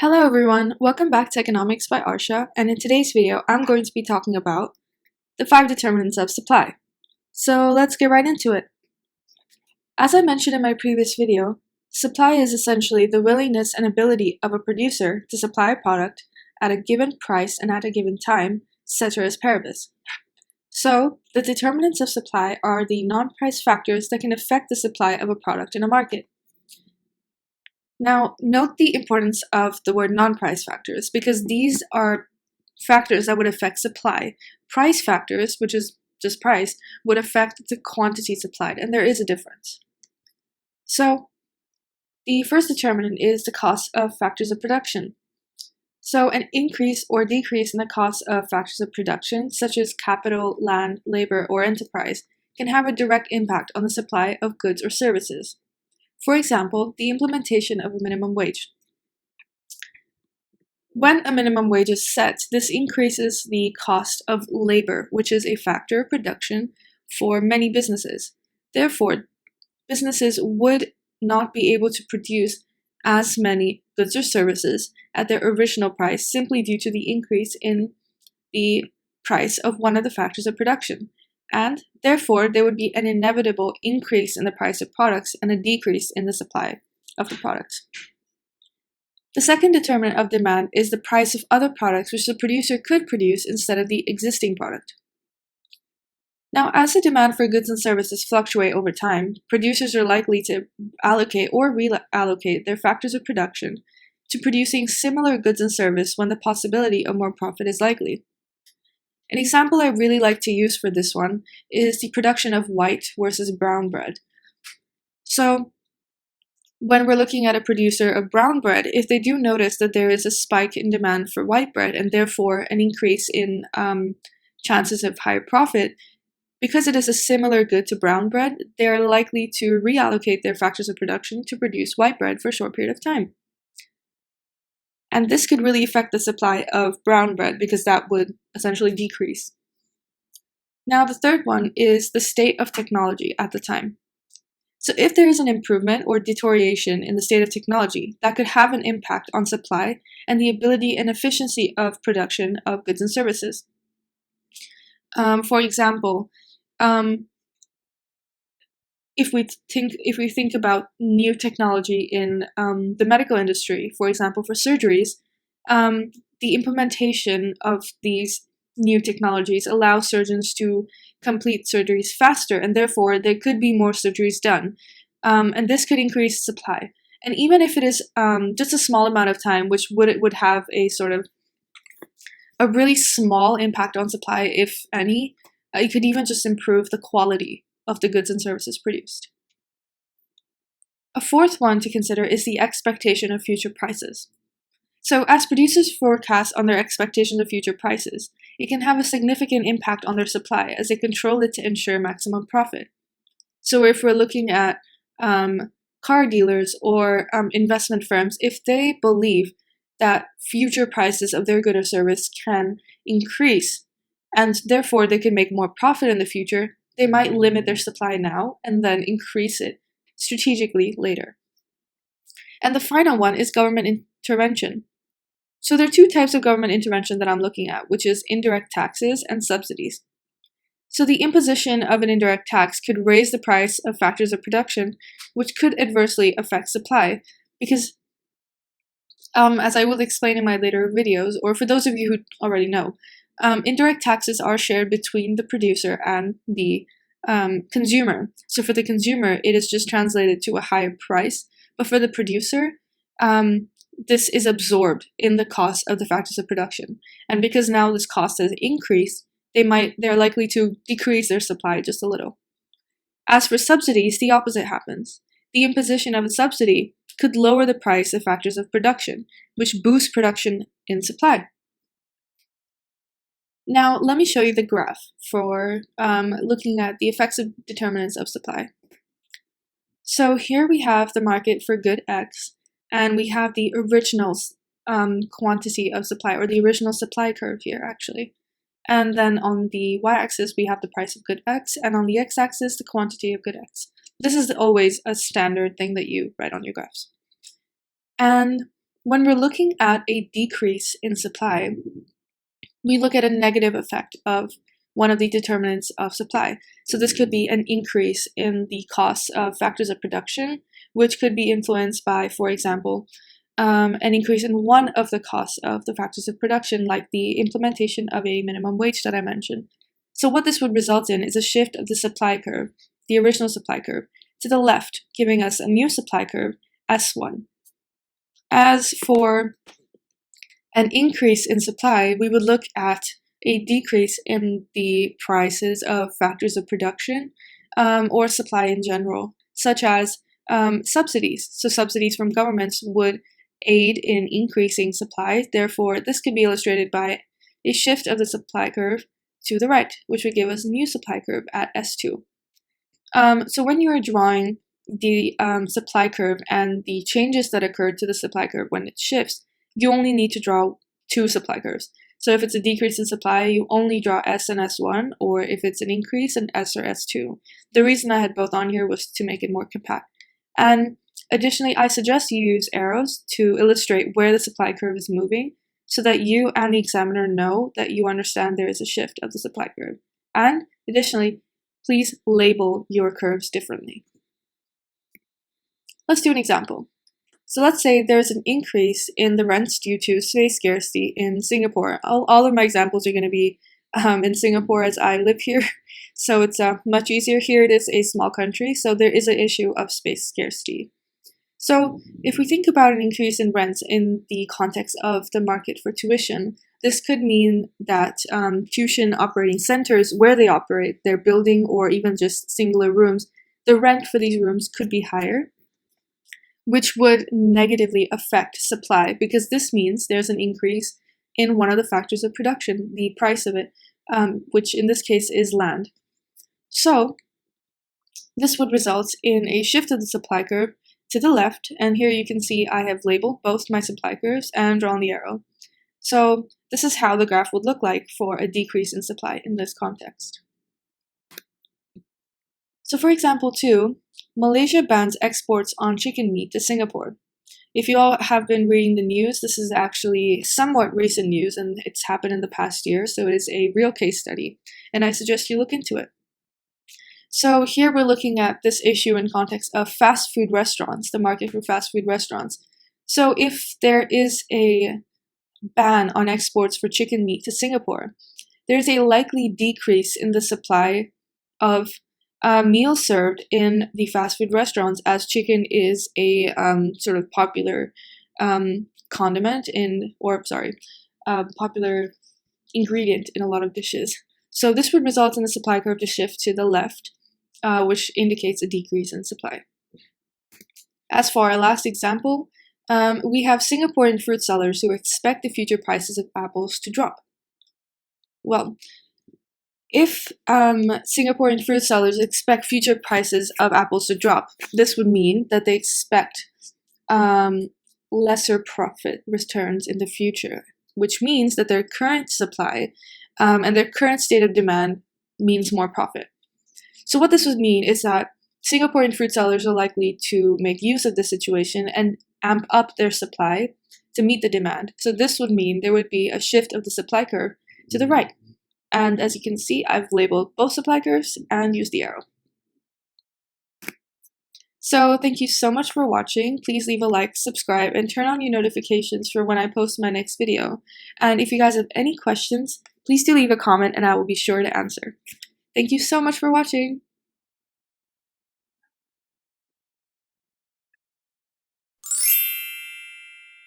Hello everyone, welcome back to Economics by Arsha, and in today's video I'm going to be talking about the 5 determinants of supply. So let's get right into it. As I mentioned in my previous video, supply is essentially the willingness and ability of a producer to supply a product at a given price and at a given time, ceteris paribus. So, the determinants of supply are the non-price factors that can affect the supply of a product in a market. Now, note the importance of the word non-price factors because these are factors that would affect supply. Price factors, which is just price, would affect the quantity supplied, and there is a difference. So, the first determinant is the cost of factors of production. So, an increase or decrease in the cost of factors of production, such as capital, land, labor, or enterprise, can have a direct impact on the supply of goods or services. For example, the implementation of a minimum wage. When a minimum wage is set, this increases the cost of labor, which is a factor of production for many businesses. Therefore, businesses would not be able to produce as many goods or services at their original price simply due to the increase in the price of one of the factors of production. And therefore, there would be an inevitable increase in the price of products and a decrease in the supply of the products. The second determinant of demand is the price of other products which the producer could produce instead of the existing product. Now, as the demand for goods and services fluctuate over time, producers are likely to allocate or reallocate their factors of production to producing similar goods and services when the possibility of more profit is likely. An example I really like to use for this one is the production of white versus brown bread. So, when we're looking at a producer of brown bread, if they do notice that there is a spike in demand for white bread and therefore an increase in chances of higher profit, because it is a similar good to brown bread, they are likely to reallocate their factors of production to produce white bread for a short period of time. And this could really affect the supply of brown bread because that would essentially decrease. Now, the third one is the state of technology at the time. So if there is an improvement or deterioration in the state of technology, that could have an impact on supply and the ability and efficiency of production of goods and services. For example, if we think about new technology in the medical industry, for example, for surgeries, the implementation of these new technologies allow surgeons to complete surgeries faster, and therefore there could be more surgeries done, and this could increase supply. And even if it is just a small amount of time, which would have a sort of a really small impact on supply, if any, it could even just improve the quality of the goods and services produced. A fourth one to consider is the expectation of future prices. So as producers forecast on their expectations of future prices, it can have a significant impact on their supply as they control it to ensure maximum profit. So if we're looking at car dealers or investment firms, if they believe that future prices of their good or service can increase and therefore they can make more profit in the future, they might limit their supply now and then increase it strategically later. And the final one is government intervention. So there are two types of government intervention that I'm looking at, which is indirect taxes and subsidies. So the imposition of an indirect tax could raise the price of factors of production, which could adversely affect supply, because as I will explain in my later videos, or for those of you who already know, indirect taxes are shared between the producer and the consumer. So for the consumer, it is just translated to a higher price, but for the producer, this is absorbed in the cost of the factors of production. And because now this cost has increased, they're likely to decrease their supply just a little. As for subsidies, the opposite happens. The imposition of a subsidy could lower the price of factors of production, which boosts production in supply. Now, let me show you the graph for looking at the effects of determinants of supply. So here we have the market for good X, and we have the original quantity of supply, or the original supply curve here, actually. And then on the y-axis, we have the price of good X, and on the x-axis, the quantity of good X. This is always a standard thing that you write on your graphs. And when we're looking at a decrease in supply, we look at a negative effect of one of the determinants of supply. So this could be an increase in the costs of factors of production, which could be influenced by, for example, an increase in one of the costs of the factors of production, like the implementation of a minimum wage that I mentioned. So what this would result in is a shift of the supply curve, the original supply curve, to the left, giving us a new supply curve, S1. As for an increase in supply, we would look at a decrease in the prices of factors of production or supply in general, such as subsidies. So subsidies from governments would aid in increasing supply. Therefore, this could be illustrated by a shift of the supply curve to the right, which would give us a new supply curve at S2. So when you are drawing the supply curve and the changes that occur to the supply curve when it shifts, you only need to draw two supply curves. So if it's a decrease in supply, you only draw S and S1, or if it's an increase, in S or S2. The reason I had both on here was to make it more compact. And additionally, I suggest you use arrows to illustrate where the supply curve is moving, so that you and the examiner know that you understand there is a shift of the supply curve. And additionally, please label your curves differently. Let's do an example. So let's say there's an increase in the rents due to space scarcity in Singapore. All of my examples are going to be in Singapore, as I live here, so it's much easier here. It is a small country, so there is an issue of space scarcity. So if we think about an increase in rents in the context of the market for tuition, this could mean that tuition operating centers, where they operate, their building or even just singular rooms, the rent for these rooms could be higher, which would negatively affect supply, because this means there's an increase in one of the factors of production, the price of it, which in this case is land. So this would result in a shift of the supply curve to the left, and here you can see I have labeled both my supply curves and drawn the arrow. So this is how the graph would look like for a decrease in supply in this context. So for example 2, Malaysia bans exports on chicken meat to Singapore. If you all have been reading the news, this is actually somewhat recent news, and it's happened in the past year, so it is a real case study, and I suggest you look into it. So here we're looking at this issue in context of fast food restaurants, the market for fast food restaurants. So if there is a ban on exports for chicken meat to Singapore, there's a likely decrease in the supply of meals served in the fast food restaurants, as chicken is a sort of popular condiment popular ingredient in a lot of dishes. So this would result in the supply curve to shift to the left, which indicates a decrease in supply. As for our last example, we have Singaporean fruit sellers who expect the future prices of apples to drop. Well, if Singaporean fruit sellers expect future prices of apples to drop, this would mean that they expect lesser profit returns in the future, which means that their current supply and their current state of demand means more profit. So what this would mean is that Singaporean fruit sellers are likely to make use of this situation and amp up their supply to meet the demand. So this would mean there would be a shift of the supply curve to the right. And as you can see, I've labeled both supply curves and used the arrow. So thank you so much for watching. Please leave a like, subscribe, and turn on your notifications for when I post my next video. And if you guys have any questions, please do leave a comment and I will be sure to answer. Thank you so much for watching.